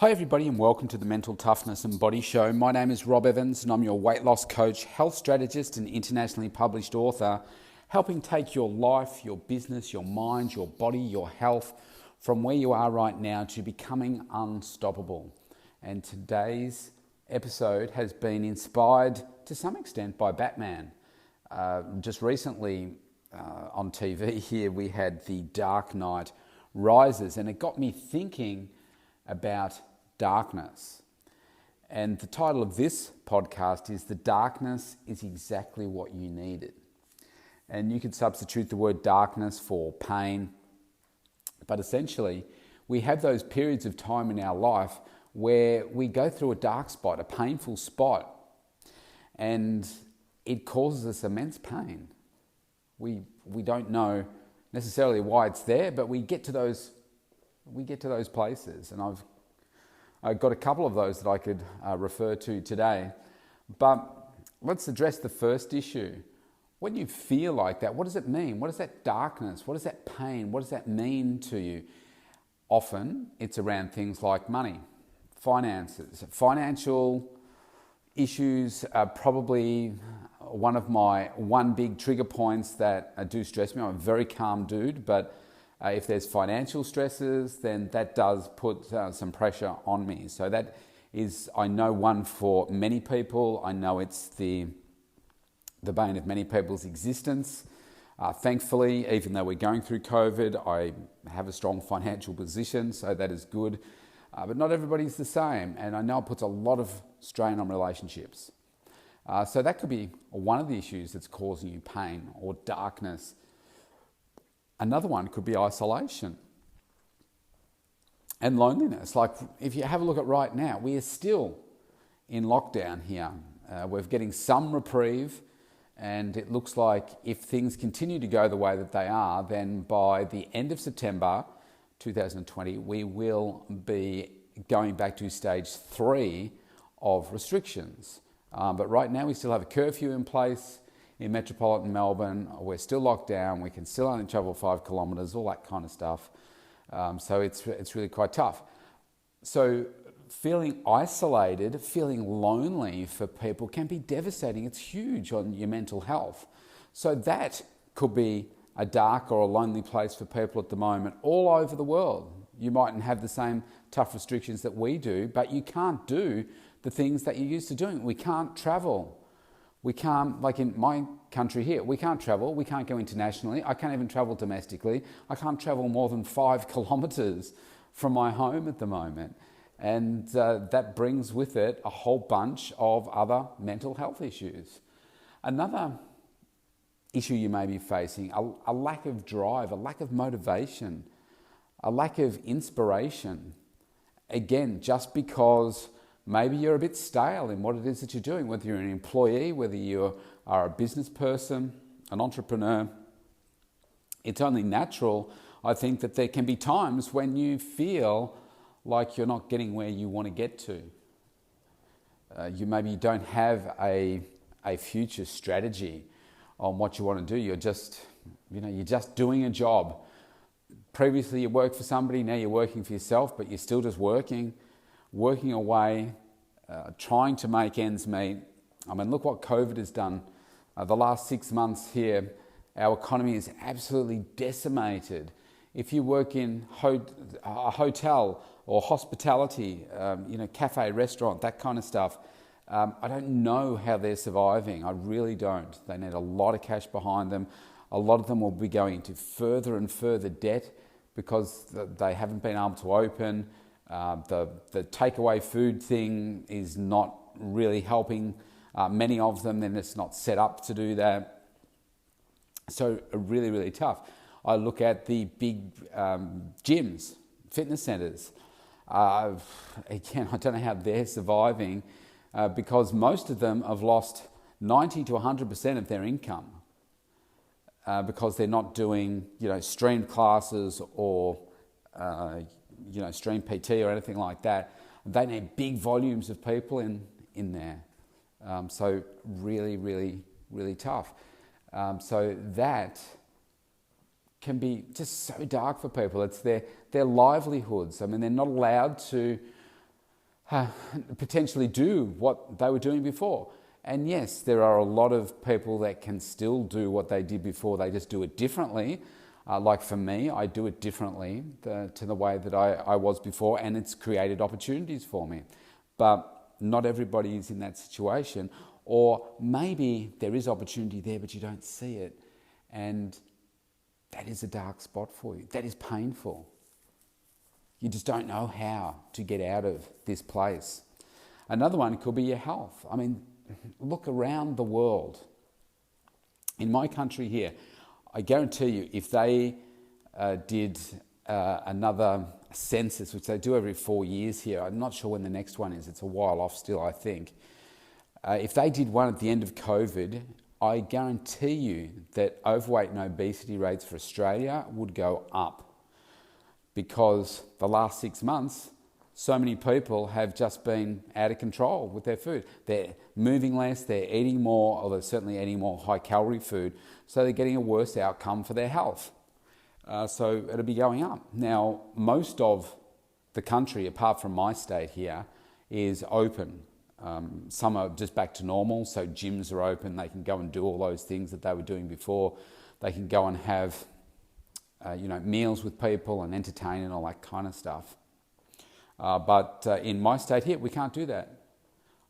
Hi everybody and welcome to the Mental Toughness and Body Show. My name is Rob Evans and I'm your weight loss coach, health strategist and internationally published author, helping take your life, your business, your mind, your body, your health from where you are right now to becoming unstoppable. And today's episode has been inspired to some extent by Batman. Just recently on TV here we had The Dark Knight Rises, and it got me thinking about darkness. And the title of this podcast is The Darkness is Exactly What You Needed. And you could substitute the word darkness for pain. But essentially, we have those periods of time in our life where we go through a dark spot, a painful spot, and it causes us immense pain. We don't know necessarily why it's there, but we get to those places, and I've got a couple of those that I could refer to today. But let's address the first issue. When you feel like that, what does it mean? What is that darkness? What is that pain? What does that mean to you? Often it's around things like money, finances. Financial issues are probably one big trigger points that do stress me. I'm a very calm dude, but if there's financial stresses, then that does put some pressure on me. So that is, I know, one for many people. I know it's the bane of many people's existence. Thankfully, even though we're going through COVID, I have a strong financial position, so that is good. But not everybody's the same, and I know it puts a lot of strain on relationships. So that could be one of the issues that's causing you pain or darkness. Another one could be isolation and loneliness. Like if you have a look at right now, we are still in lockdown here. We're getting some reprieve, and it looks like if things continue to go the way that they are, then by the end of September 2020, we will be going back to stage 3 of restrictions. But right now we still have a curfew in place in metropolitan Melbourne. We're still locked down. We can still only travel 5 kilometres, all that kind of stuff. So it's really quite tough. So feeling isolated, feeling lonely for people can be devastating. It's huge on your mental health. So that could be a dark or a lonely place for people at the moment all over the world. You mightn't have the same tough restrictions that we do, but you can't do the things that you're used to doing. We can't travel. We can't, like in my country here, we can't travel. We can't go internationally. I can't even travel domestically. I can't travel more than 5 kilometres from my home at the moment. And that brings with it a whole bunch of other mental health issues. Another issue you may be facing, a lack of drive, a lack of motivation, a lack of inspiration. Again, just because maybe you're a bit stale in what it is that you're doing, whether you're an employee, whether you are a business person, an entrepreneur. It's only natural, I think, that there can be times when you feel like you're not getting where you want to get to. You maybe don't have a future strategy on what you want to do. You're just doing a job. Previously you worked for somebody, now you're working for yourself, but you're still just working away, trying to make ends meet. I mean, look what COVID has done. The last 6 months here, our economy is absolutely decimated. If you work in a hotel or hospitality, cafe, restaurant, that kind of stuff, I don't know how they're surviving. I really don't. They need a lot of cash behind them. A lot of them will be going into further and further debt because they haven't been able to open. The takeaway food thing is not really helping many of them, and it's not set up to do that. So really, really tough. I look at the big gyms, fitness centres. Again, I don't know how they're surviving because most of them have lost 90 to 100% of their income because they're not doing, streamed classes or stream PT or anything like that. They need big volumes of people in there. So really, really, really tough. So that can be just so dark for people. It's their livelihoods. I mean, they're not allowed to uh, potentially do what they were doing before. And yes, there are a lot of people that can still do what they did before, they just do it differently. Like for me, I do it differently to the way that I was before, and it's created opportunities for me. But not everybody is in that situation, or maybe there is opportunity there, but you don't see it. And that is a dark spot for you. That is painful. You just don't know how to get out of this place. Another one could be your health. I mean, look around the world. In my country here, I guarantee you, if they did another census, which they do every 4 years here, I'm not sure when the next one is, it's a while off still, I think. If they did one at the end of COVID, I guarantee you that overweight and obesity rates for Australia would go up, because the last 6 months, so many people have just been out of control with their food. They're moving less, they're eating more, or they're certainly eating more high-calorie food, so they're getting a worse outcome for their health. So it'll be going up. Now, most of the country, apart from my state here, is open. Some are just back to normal, so gyms are open, they can go and do all those things that they were doing before. They can go and have meals with people and entertain and all that kind of stuff. But in my state here, we can't do that.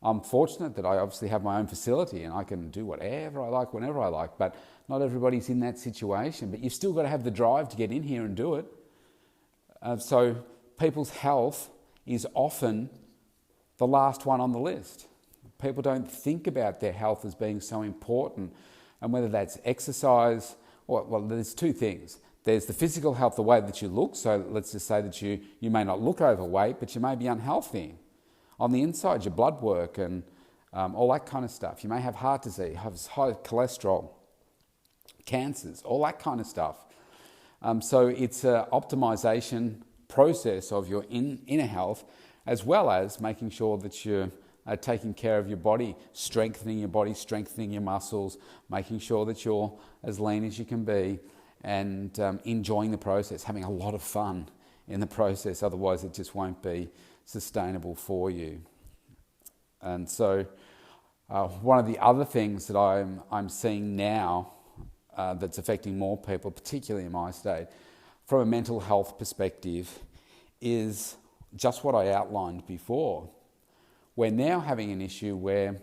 I'm fortunate that I obviously have my own facility and I can do whatever I like, whenever I like, but not everybody's in that situation. But you've still got to have the drive to get in here and do it. So people's health is often the last one on the list. People don't think about their health as being so important, and whether that's exercise, well, there's two things. There's the physical health, the way that you look. So let's just say that you may not look overweight, but you may be unhealthy. On the inside, your blood work and all that kind of stuff. You may have heart disease, have high cholesterol, cancers, all that kind of stuff. So it's an optimization process of your inner health, as well as making sure that you're taking care of your body, strengthening your muscles, making sure that you're as lean as you can be, and enjoying the process, having a lot of fun in the process. Otherwise, it just won't be sustainable for you. And so one of the other things that I'm seeing now that's affecting more people, particularly in my state, from a mental health perspective, is just what I outlined before. We're now having an issue where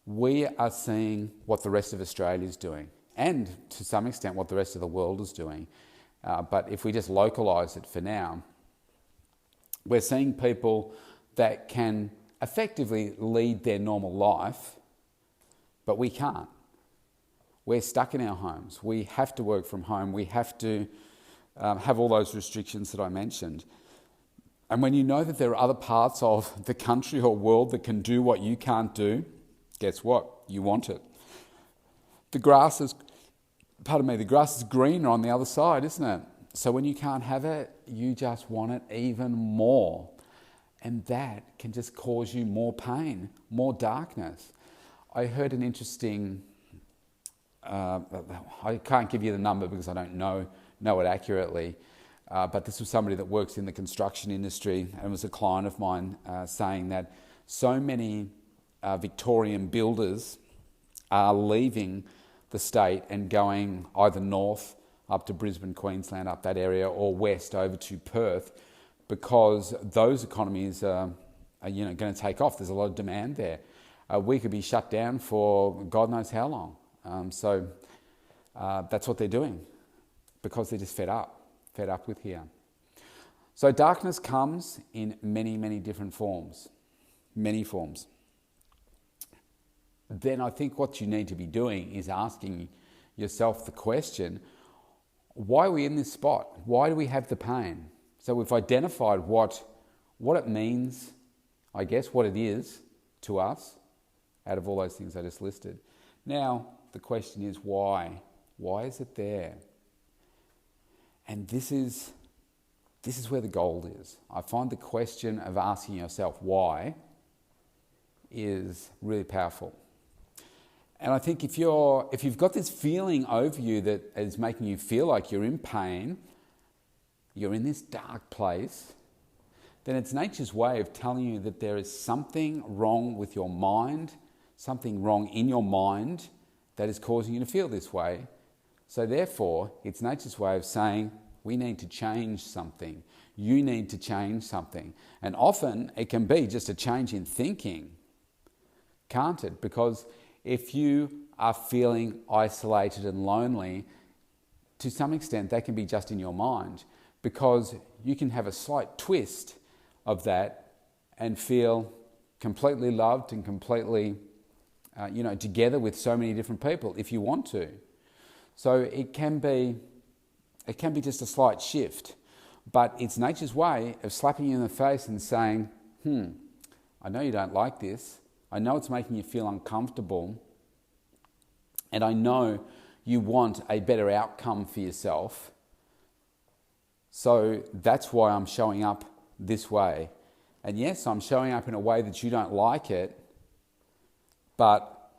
we are seeing what the rest of Australia is doing, and to some extent what the rest of the world is doing. But if we just localise it for now, we're seeing people that can effectively lead their normal life, but we can't. We're stuck in our homes. We have to work from home. We have to have all those restrictions that I mentioned. And when you know that there are other parts of the country or world that can do what you can't do, guess what? You want it. The grass is greener on the other side, isn't it? So when you can't have it, you just want it even more. And that can just cause you more pain, more darkness. I heard an interesting, I can't give you the number because I don't know it accurately, but this was somebody that works in the construction industry, and it was a client of mine saying that so many Victorian builders are leaving the state and going either north up to Brisbane, Queensland, up that area, or west over to Perth, because those economies are going to take off. There's a lot of demand there. We could be shut down for God knows how long. So that's what they're doing, because they're just fed up with here. So darkness comes in many, many different forms, many forms. Then I think what you need to be doing is asking yourself the question, why are we in this spot? Why do we have the pain? So we've identified what it means, I guess, what it is to us out of all those things I just listed. Now, the question is why? Why is it there? And this is where the gold is. I find the question of asking yourself why is really powerful. And I think if you've got this feeling over you that is making you feel like you're in pain, you're in this dark place, then it's nature's way of telling you that there is something wrong with your mind, something wrong in your mind that is causing you to feel this way. So therefore, it's nature's way of saying, we need to change something. You need to change something. And often it can be just a change in thinking, can't it? Because if you are feeling isolated and lonely, to some extent that can be just in your mind, because you can have a slight twist of that and feel completely loved and completely together with so many different people if you want to. So it can be just a slight shift, but it's nature's way of slapping you in the face and saying, I know you don't like this. I know it's making you feel uncomfortable. And I know you want a better outcome for yourself. So that's why I'm showing up this way. And yes, I'm showing up in a way that you don't like it. But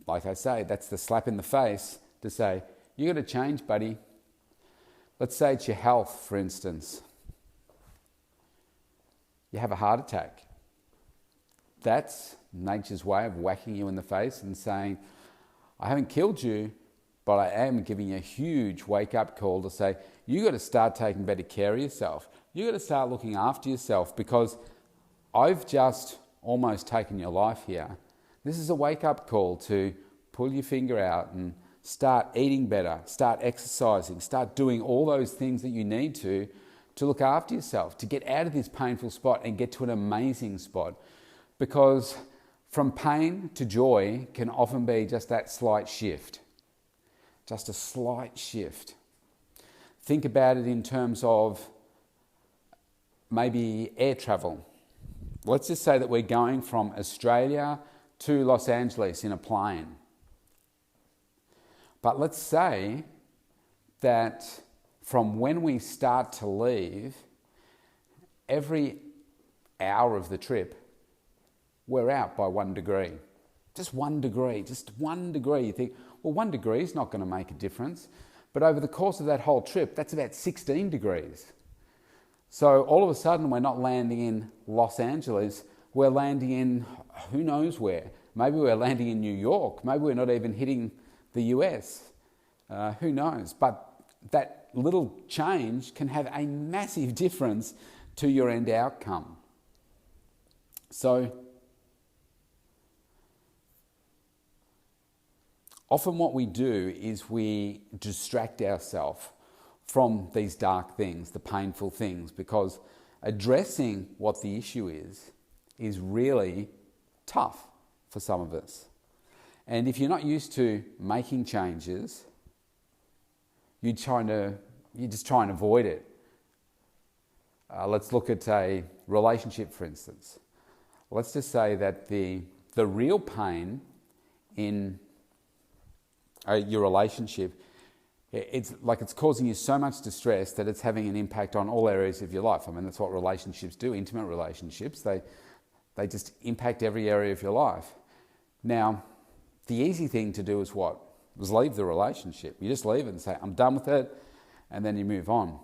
like I say, that's the slap in the face to say, you got to change, buddy. Let's say it's your health, for instance. You have a heart attack. That's nature's way of whacking you in the face and saying, I haven't killed you, but I am giving you a huge wake-up call to say, you got to start taking better care of yourself. You got to start looking after yourself, because I've just almost taken your life here. This is a wake-up call to pull your finger out and start eating better, start exercising, start doing all those things that you need to look after yourself, to get out of this painful spot and get to an amazing spot. Because from pain to joy can often be just that slight shift. Just a slight shift. Think about it in terms of maybe air travel. Let's just say that we're going from Australia to Los Angeles in a plane. But let's say that from when we start to leave, every hour of the trip, we're out by 1 degree. Just 1 degree, just 1 degree. You think, well, 1 degree is not going to make a difference. But over the course of that whole trip, that's about 16 degrees. So all of a sudden, we're not landing in Los Angeles, we're landing in who knows where. Maybe we're landing in New York. Maybe we're not even hitting the US. Who knows? But that little change can have a massive difference to your end outcome. So often what we do is we distract ourselves from these dark things, the painful things, because addressing what the issue is really tough for some of us. And if you're not used to making changes, you just try and avoid it. Let's look at a relationship, for instance. Let's just say that the real pain in your relationship, it's causing you so much distress that it's having an impact on all areas of your life. I mean, that's what relationships do, intimate relationships. They just impact every area of your life. Now, the easy thing to do is what? Was leave the relationship. You just leave it and say, I'm done with it, and then you move on.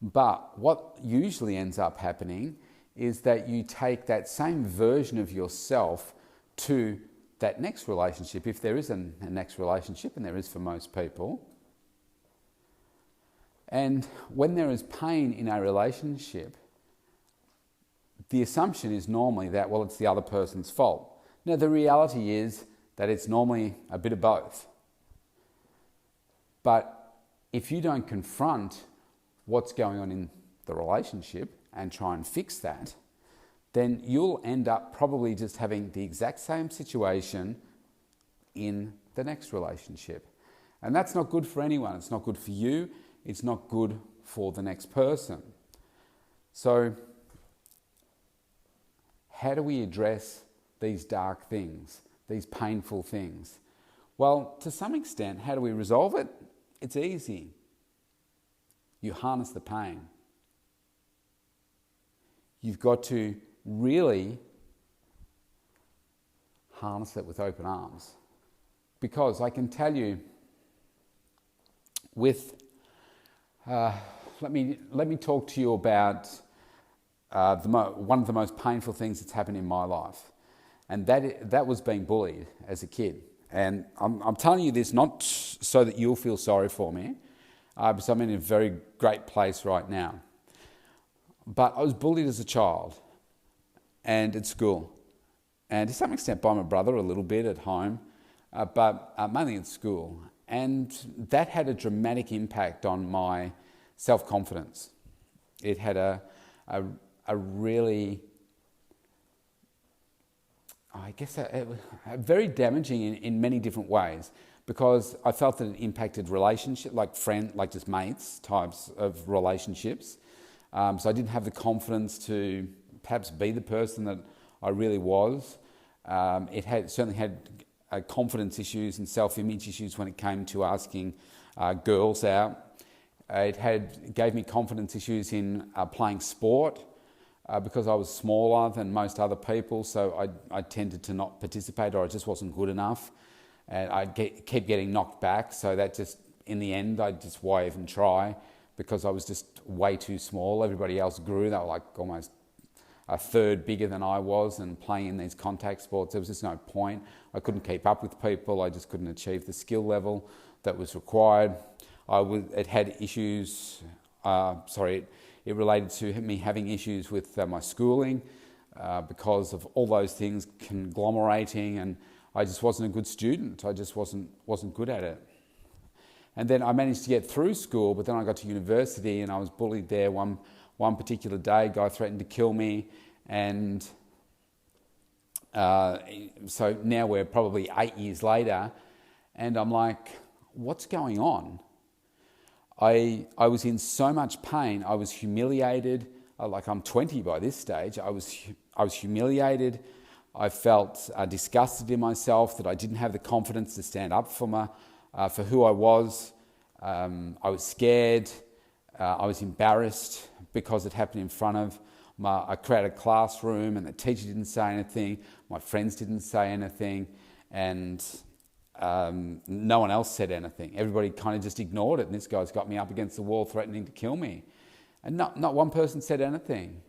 But what usually ends up happening is that you take that same version of yourself to that next relationship, if there is a next relationship, and there is for most people. And when there is pain in a relationship, the assumption is normally that, well, it's the other person's fault. Now, the reality is that it's normally a bit of both. But if you don't confront what's going on in the relationship and try and fix that, then you'll end up probably just having the exact same situation in the next relationship. And that's not good for anyone. It's not good for you. It's not good for the next person. So how do we address these dark things, these painful things? Well, to some extent, how do we resolve it? It's easy. You harness the pain. You've got to really harness it with open arms. Because I can tell you, with let me talk to you about one of the most painful things that's happened in my life, and that was being bullied as a kid. And I'm telling you this not so that you'll feel sorry for me, because I'm in a very great place right now. But I was bullied as a child, and at school, and to some extent by my brother a little bit at home, but mainly at school. And that had a dramatic impact on my self-confidence. It had a really, I guess, a very damaging in many different ways, because I felt that it impacted relationship, like just mates types of relationships. So I didn't have the confidence to perhaps be the person that I really was. It certainly had confidence issues and self-image issues when it came to asking girls out. It gave me confidence issues in playing sport because I was smaller than most other people, so I tended to not participate, or I just wasn't good enough, and I'd keep getting knocked back. So that just, in the end, why even try? Because I was just way too small. Everybody else grew. They were like almost a third bigger than I was, and playing in these contact sports, there was just no point. I couldn't keep up with people. I just couldn't achieve the skill level that was required. It had issues, it related to me having issues with my schooling because of all those things conglomerating, and I just wasn't a good student. I just wasn't good at it. And then I managed to get through school, but then I got to university and I was bullied there. One particular day, a guy threatened to kill me, and so now we're probably 8 years later, and I'm like, what's going on? I was in so much pain. I was humiliated. Like, I'm 20 by this stage. I was humiliated. I felt disgusted in myself that I didn't have the confidence to stand up for who I was. I was scared. I was embarrassed because it happened in front of a crowded classroom, and the teacher didn't say anything. My friends didn't say anything, and no one else said anything. Everybody kind of just ignored it, and this guy's got me up against the wall threatening to kill me. And not one person said anything.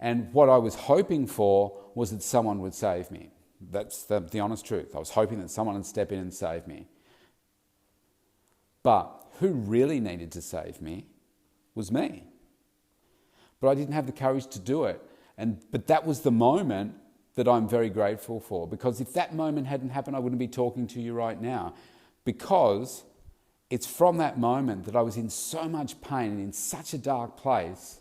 And what I was hoping for was that someone would save me. That's the honest truth. I was hoping that someone would step in and save me. But who really needed to save me was me. But I didn't have the courage to do it. But that was the moment that I'm very grateful for, because if that moment hadn't happened, I wouldn't be talking to you right now, because it's from that moment that I was in so much pain and in such a dark place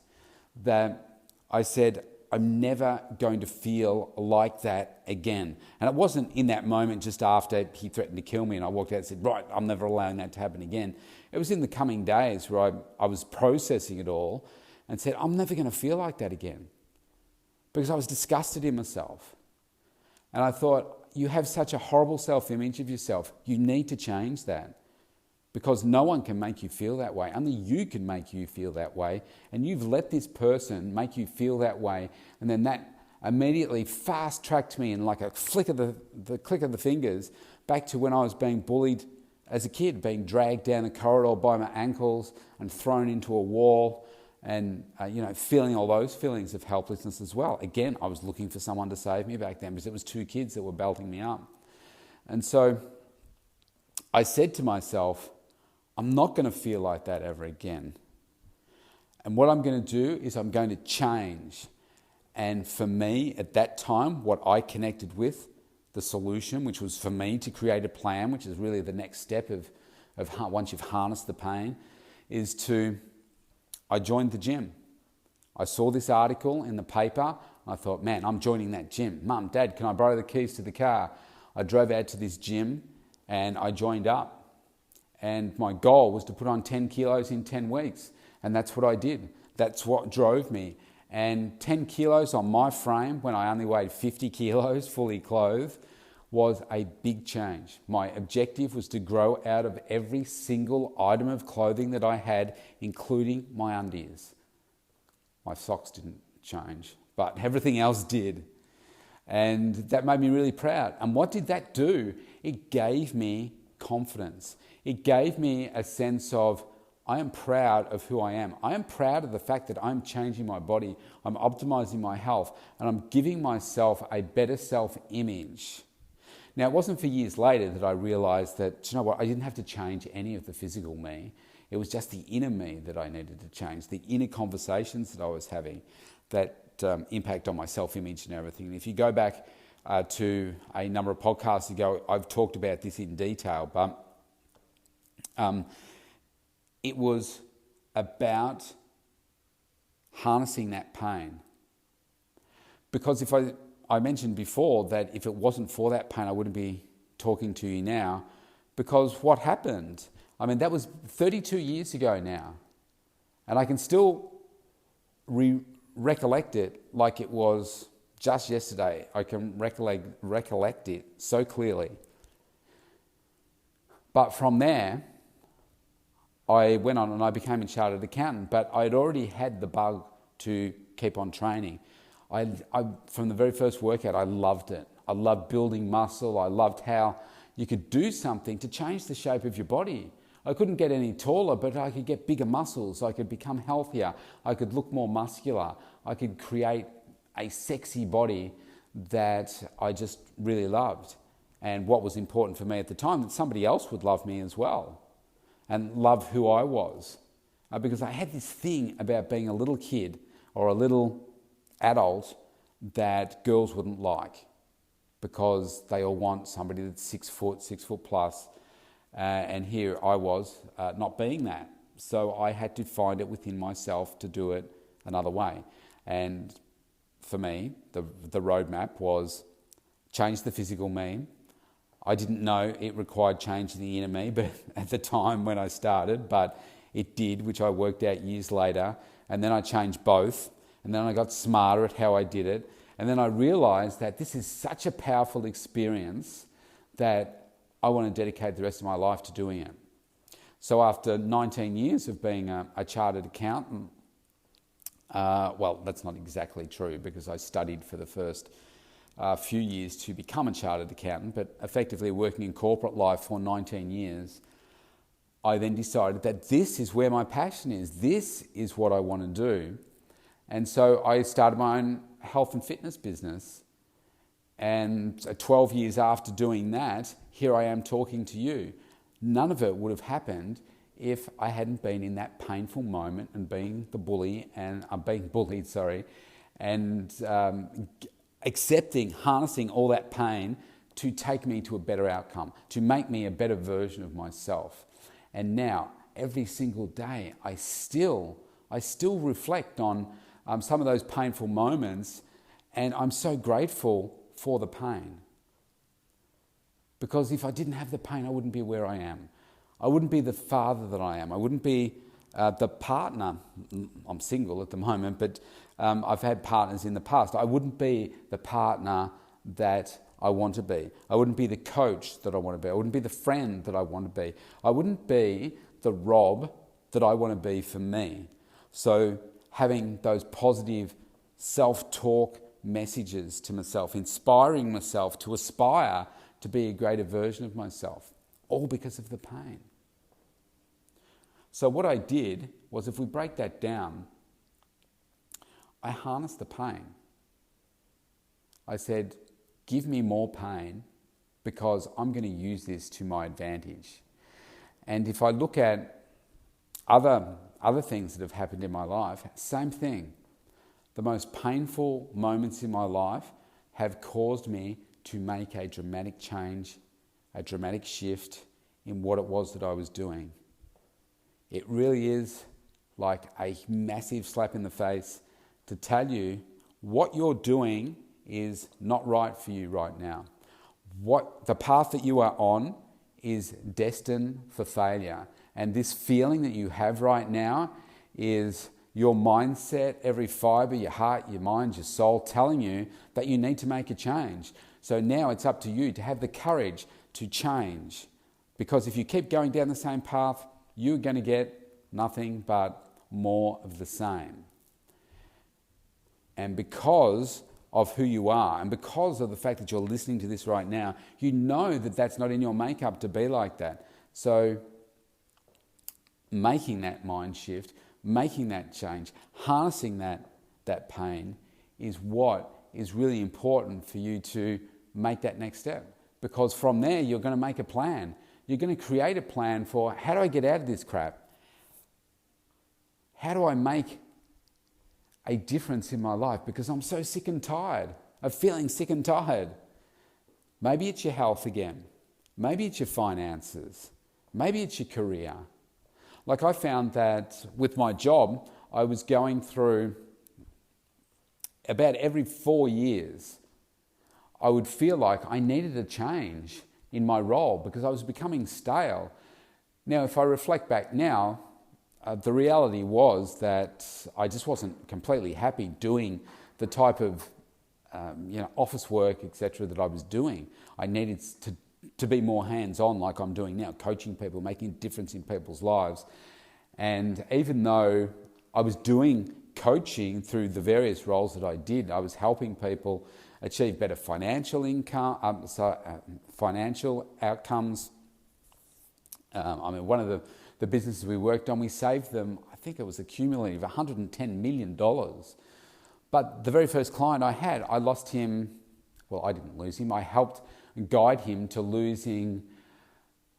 that I said, I'm never going to feel like that again. And it wasn't in that moment just after he threatened to kill me and I walked out and said, right, I'm never allowing that to happen again. It was in the coming days where I was processing it all and said, I'm never going to feel like that again, because I was disgusted in myself. And I thought, you have such a horrible self-image of yourself. You need to change that, because no one can make you feel that way. Only you can make you feel that way. And you've let this person make you feel that way. And then that immediately fast-tracked me in like a flick of the click of the fingers back to when I was being bullied as a kid, being dragged down the corridor by my ankles and thrown into a wall, and feeling all those feelings of helplessness as well. Again, I was looking for someone to save me back then, because it was two kids that were belting me up. And so I said to myself, I'm not going to feel like that ever again. And what I'm going to do is I'm going to change. And for me, at that time, what I connected with, the solution, which was for me to create a plan, which is really the next step of once you've harnessed the pain, I joined the gym. I saw this article in the paper. I thought, man, I'm joining that gym. Mum, Dad, can I borrow the keys to the car? I drove out to this gym and I joined up. And my goal was to put on 10 kilos in 10 weeks. And that's what I did. That's what drove me. And 10 kilos on my frame, when I only weighed 50 kilos fully clothed, was a big change. My objective was to grow out of every single item of clothing that I had, including my undies. My socks didn't change, but everything else did. And that made me really proud. And what did that do? It gave me confidence. It gave me a sense of I am proud of who I am. I am proud of the fact that I'm changing my body, I'm optimizing my health, and I'm giving myself a better self-image. Now, it wasn't for years later that I realized that, you know what, I didn't have to change any of the physical me. It was just the inner me that I needed to change, the inner conversations that I was having that impact on my self-image and everything. And if you go back to a number of podcasts ago, I've talked about this in detail, but it was about harnessing that pain. Because if I mentioned before that if it wasn't for that pain, I wouldn't be talking to you now. Because what happened, I mean, that was 32 years ago now. And I can still recollect it like it was just yesterday. I can recollect it so clearly. But from there, I went on and I became a chartered accountant, but I'd already had the bug to keep on training. I from the very first workout, I loved it. I loved building muscle. I loved how you could do something to change the shape of your body. I couldn't get any taller, but I could get bigger muscles. I could become healthier. I could look more muscular. I could create a sexy body that I just really loved. And what was important for me at the time, that somebody else would love me as well and love who I was. Because I had this thing about being a little kid or a little adult that girls wouldn't like, because they all want somebody that's 6 foot plus. And here I was not being that. So I had to find it within myself to do it another way. And for me, the roadmap was change the physical me. I didn't know it required changing the inner me, but at the time when I started, but it did, which I worked out years later. And then I changed both. And then I got smarter at how I did it. And then I realized that this is such a powerful experience that I want to dedicate the rest of my life to doing it. So after 19 years of being a chartered accountant, well, that's not exactly true, because I studied for the first few years to become a chartered accountant, but effectively working in corporate life for 19 years, I then decided that this is where my passion is. This is what I want to do. And so I started my own health and fitness business. And 12 years after doing that, here I am talking to you. None of it would have happened if I hadn't been in that painful moment and being the bully and being bullied, and accepting, harnessing all that pain to take me to a better outcome, to make me a better version of myself. And now, every single day, I still reflect on some of those painful moments, and I'm so grateful for the pain. Because if I didn't have the pain, I wouldn't be where I am. I wouldn't be the father that I am. I wouldn't be the partner. I'm single at the moment, but I've had partners in the past. I wouldn't be the partner that I want to be. I wouldn't be the coach that I want to be. I wouldn't be the friend that I want to be. I wouldn't be the Rob that I want to be for me. So having those positive self-talk messages to myself, inspiring myself to aspire to be a greater version of myself, all because of the pain. So what I did was, if we break that down, I harnessed the pain. I said, give me more pain, because I'm going to use this to my advantage. And if I look at other things that have happened in my life, same thing. The most painful moments in my life have caused me to make a dramatic change, a dramatic shift in what it was that I was doing. It really is like a massive slap in the face to tell you what you're doing is not right for you right now. What the path that you are on is destined for failure. And this feeling that you have right now is your mindset, every fiber, your heart, your mind, your soul, telling you that you need to make a change. So now it's up to you to have the courage to change. Because if you keep going down the same path, you're going to get nothing but more of the same. And because of who you are, and because of the fact that you're listening to this right now, you know that that's not in your makeup to be like that. So making that mind shift, making that change, harnessing that pain is what is really important for you to make that next step. Because from there, you're going to make a plan. You're going to create a plan for, how do I get out of this crap? How do I make a difference in my life? Because I'm so sick and tired of feeling sick and tired. Maybe it's your health again. Maybe it's your finances. Maybe it's your career. Like, I found that with my job, I was going through about every 4 years, I would feel like I needed a change in my role because I was becoming stale. Now, if I reflect back now, the reality was that I just wasn't completely happy doing the type of office work, etc., that I was doing. I needed to be more hands-on like I'm doing now, coaching people, making a difference in people's lives. And even though I was doing coaching through the various roles that I did, I was helping people achieve better financial income, financial outcomes. One of the businesses we worked on, we saved them, I think it was a cumulative $110 million. But the very first client I had, I lost him, well, I didn't lose him, I helped guide him to losing,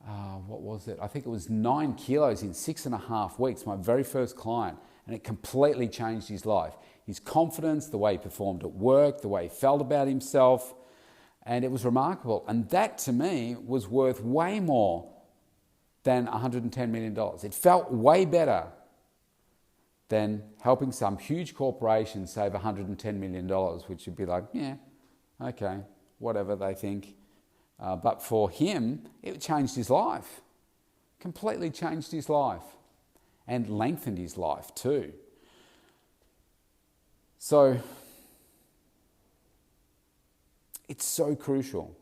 I think it was 9 kilos in 6.5 weeks, my very first client, and it completely changed his life. His confidence, the way he performed at work, the way he felt about himself, and it was remarkable. And that to me was worth way more than $110 million. It felt way better than helping some huge corporation save $110 million, which would be like, yeah, okay, whatever they think. But for him, it changed his life, completely changed his life, and lengthened his life too. So it's so crucial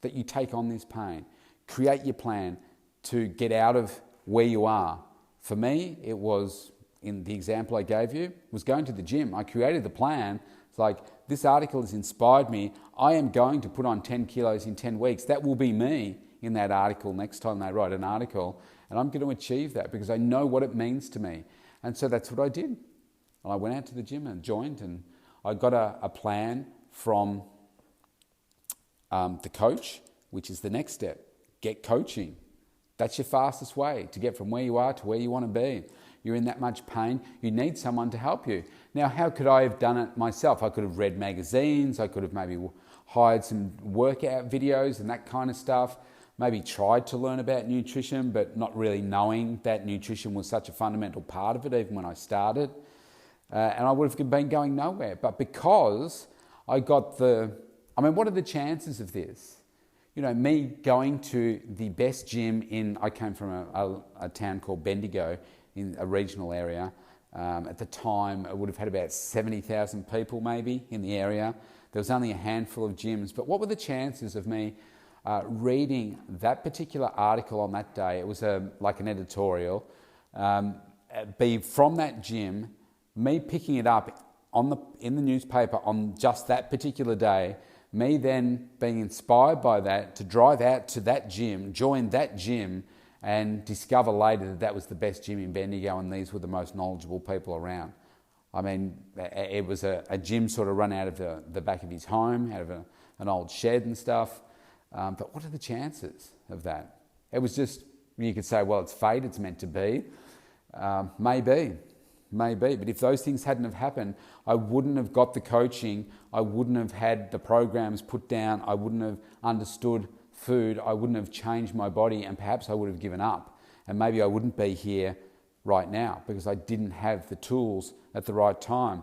that you take on this pain, create your plan to get out of where you are. For me, it was, in the example I gave you, was going to the gym. I created the plan. It's like, this article has inspired me. I am going to put on 10 kilos in 10 weeks. That will be me in that article next time they write an article. And I'm going to achieve that because I know what it means to me. And so that's what I did. I went out to the gym and joined, and I got a plan from the coach, which is the next step. Get coaching. That's your fastest way to get from where you are to where you want to be. You're in that much pain, you need someone to help you. Now, how could I have done it myself? I could have read magazines, I could have maybe hired some workout videos and that kind of stuff, maybe tried to learn about nutrition, but not really knowing that nutrition was such a fundamental part of it, even when I started. And I would have been going nowhere. But because I got what are the chances of this? You know, me going to the best gym I came from a town called Bendigo in a regional area. At the time, it would have had about 70,000 people maybe in the area. There was only a handful of gyms. But what were the chances of me reading that particular article on that day? It was like an editorial. Be from that gym, me picking it up in the newspaper on just that particular day, me then being inspired by that to drive out to that gym, join that gym, and discover later that that was the best gym in Bendigo and these were the most knowledgeable people around. I mean, it was a gym sort of run out of the back of his home, out of an old shed and stuff. But what are the chances of that? It was just, you could say, well, it's fate, it's meant to be. Maybe. But if those things hadn't have happened, I wouldn't have got the coaching, I wouldn't have had the programs put down, I wouldn't have understood food, I wouldn't have changed my body, and perhaps I would have given up. And maybe I wouldn't be here right now because I didn't have the tools at the right time.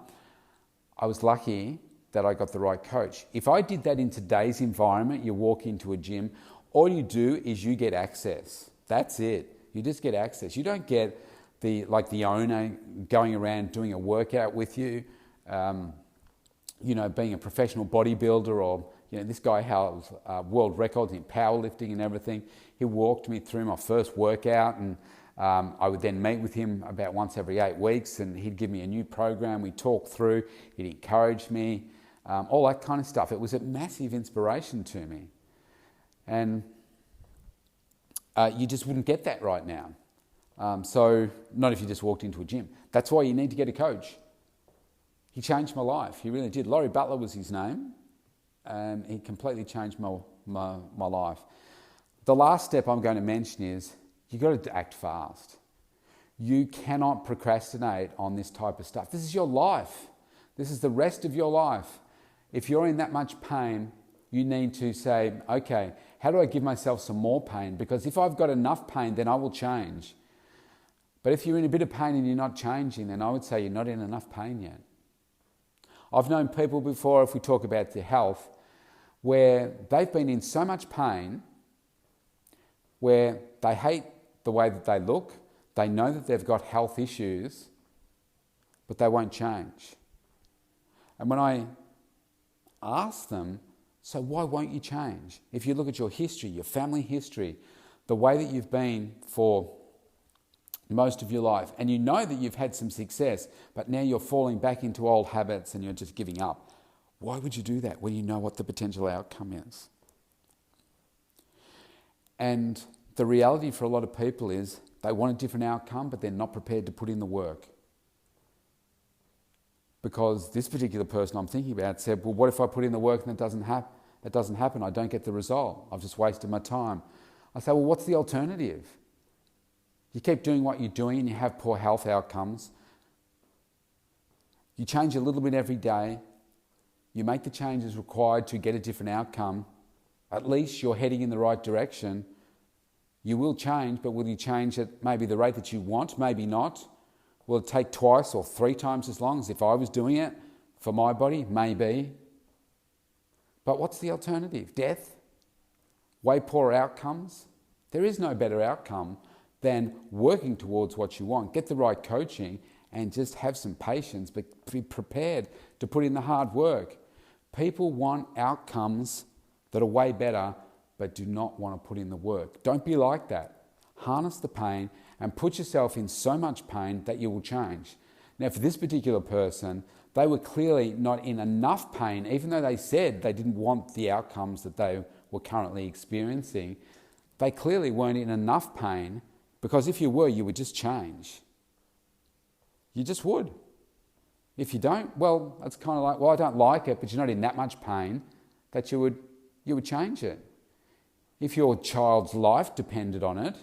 I was lucky that I got the right coach. If I did that in today's environment, you walk into a gym, all you do is you get access. That's it. You just get access. You don't get the owner going around doing a workout with you, being a professional bodybuilder, or this guy held world records in powerlifting and everything. He walked me through my first workout, and I would then meet with him about once every 8 weeks, and he'd give me a new program. We'd talk through, he'd encourage me, all that kind of stuff. It was a massive inspiration to me. And you just wouldn't get that right now. So not if you just walked into a gym. That's why you need to get a coach. He changed my life. He really did. Laurie Butler was his name. He completely changed my life. The last step I'm going to mention is you've got to act fast. You cannot procrastinate on this type of stuff. This is your life. This is the rest of your life. If you're in that much pain, you need to say, okay, how do I give myself some more pain? Because if I've got enough pain, then I will change. But if you're in a bit of pain and you're not changing, then I would say you're not in enough pain yet. I've known people before, if we talk about their health, where they've been in so much pain, where they hate the way that they look, they know that they've got health issues, but they won't change. And when I ask them, so why won't you change? If you look at your history, your family history, the way that you've been for most of your life, and you know that you've had some success, but now you're falling back into old habits and you're just giving up. Why would you do that when you know what the potential outcome is? And the reality for a lot of people is they want a different outcome, but they're not prepared to put in the work. Because this particular person I'm thinking about said, well, what if I put in the work and it doesn't happen? I don't get the result. I've just wasted my time. I say, well, what's the alternative? You keep doing what you're doing and you have poor health outcomes. You change a little bit every day. You make the changes required to get a different outcome. At least you're heading in the right direction. You will change, but will you change at maybe the rate that you want? Maybe not. Will it take twice or 3 times as long as if I was doing it for my body? Maybe. But what's the alternative? Death? Way poorer outcomes? There is no better outcome than working towards what you want. Get the right coaching and just have some patience, but be prepared to put in the hard work. People want outcomes that are way better, but do not want to put in the work. Don't be like that. Harness the pain and put yourself in so much pain that you will change. Now, for this particular person, they were clearly not in enough pain, even though they said they didn't want the outcomes that they were currently experiencing. They clearly weren't in enough pain, because if you were, you would just change. You just would. If you don't, well, it's kind of like, well, I don't like it, but you're not in that much pain that you would change it. If your child's life depended on it,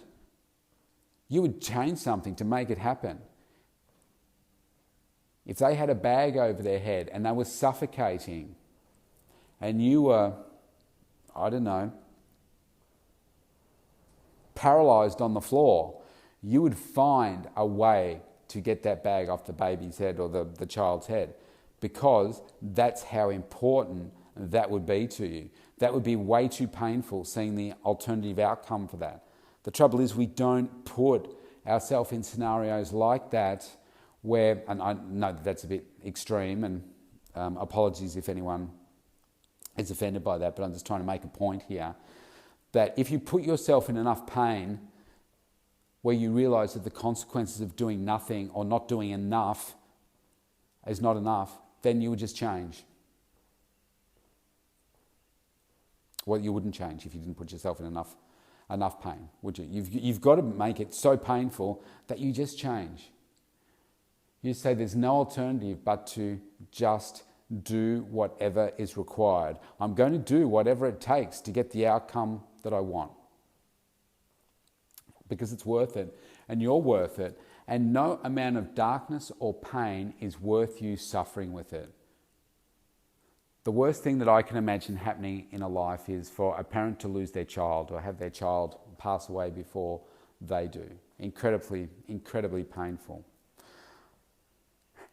you would change something to make it happen. If they had a bag over their head and they were suffocating and you were, I don't know, paralysed on the floor, you would find a way to get that bag off the baby's head or the child's head, because that's how important that would be to you. That would be way too painful, seeing the alternative outcome for that. The trouble is we don't put ourselves in scenarios like that where, and I know that that's a bit extreme, and apologies if anyone is offended by that, but I'm just trying to make a point here, that if you put yourself in enough pain where you realise that the consequences of doing nothing or not doing enough is not enough, then you would just change. Well, you wouldn't change if you didn't put yourself in enough pain, would you? You've got to make it so painful that you just change. You say there's no alternative but to just do whatever is required. I'm going to do whatever it takes to get the outcome that I want, because it's worth it and you're worth it, and no amount of darkness or pain is worth you suffering with it. The worst thing that I can imagine happening in a life is for a parent to lose their child or have their child pass away before they do. Incredibly, incredibly painful.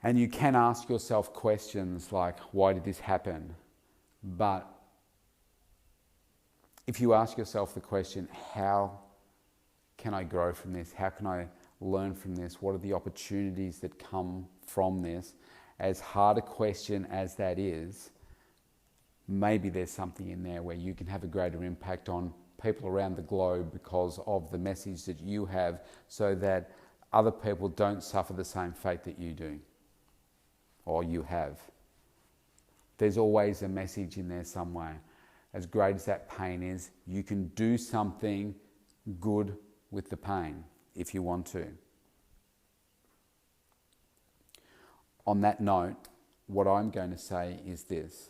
And you can ask yourself questions like, why did this happen? But if you ask yourself the question, how can I grow from this? How can I learn from this? What are the opportunities that come from this? As hard a question as that is, maybe there's something in there where you can have a greater impact on people around the globe because of the message that you have, so that other people don't suffer the same fate that you do or you have. There's always a message in there somewhere. As great as that pain is, you can do something good with the pain. if you want to. On that note, what I'm going to say is this.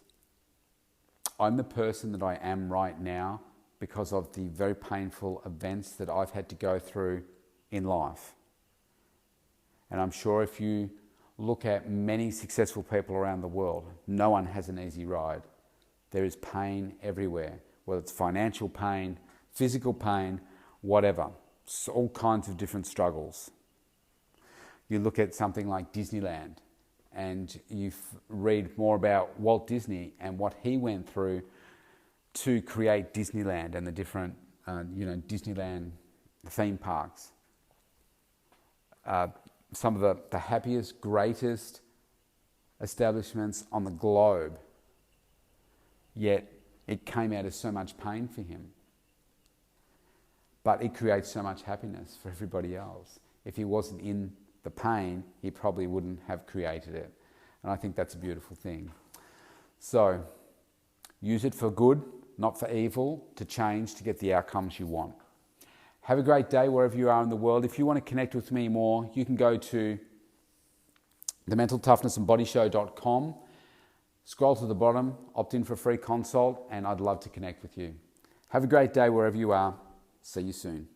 I'm the person that I am right now because of the very painful events that I've had to go through in life. And I'm sure if you look at many successful people around the world, no one has an easy ride. There is pain everywhere, whether it's financial pain, physical pain, whatever. It's all kinds of different struggles. You look at something like Disneyland and you read more about Walt Disney and what he went through to create Disneyland and the different, Disneyland theme parks. Some of the happiest, greatest establishments on the globe, yet it came out of so much pain for him. But it creates so much happiness for everybody else. If he wasn't in the pain, he probably wouldn't have created it. And I think that's a beautiful thing. So, use it for good, not for evil, to change, to get the outcomes you want. Have a great day wherever you are in the world. If you want to connect with me more, you can go to thementaltoughnessandbodyshow.com, scroll to the bottom, opt in for a free consult, and I'd love to connect with you. Have a great day wherever you are. See you soon.